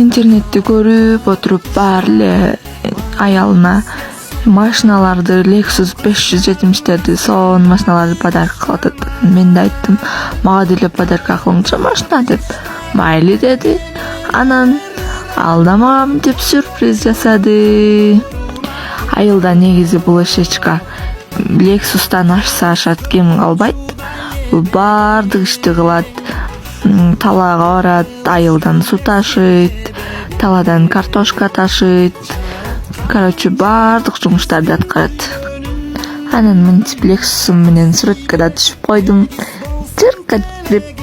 Интернетти көрүп отуруп баары эле аялына машиналарды Lexus 570 сонун машиналарды подарка кылып атат. Мен да айттым, мага деле подарка кылыңчы машина деп. Майли деди. Анан ал да мага мынтип сюрприз жасады. Айылда негизи бул эшечка Lexus'тан ашса ашат, кем калбайт. Бул баардык ишти кылат. Талаага барат, айылдан суу ташыйт, таладан картошка ташыйт. Короче, баардык жумуштарды аткарат. Анан мынтип Lexus'ум менен сүрөткө да түшүп койдум. Чыркат деп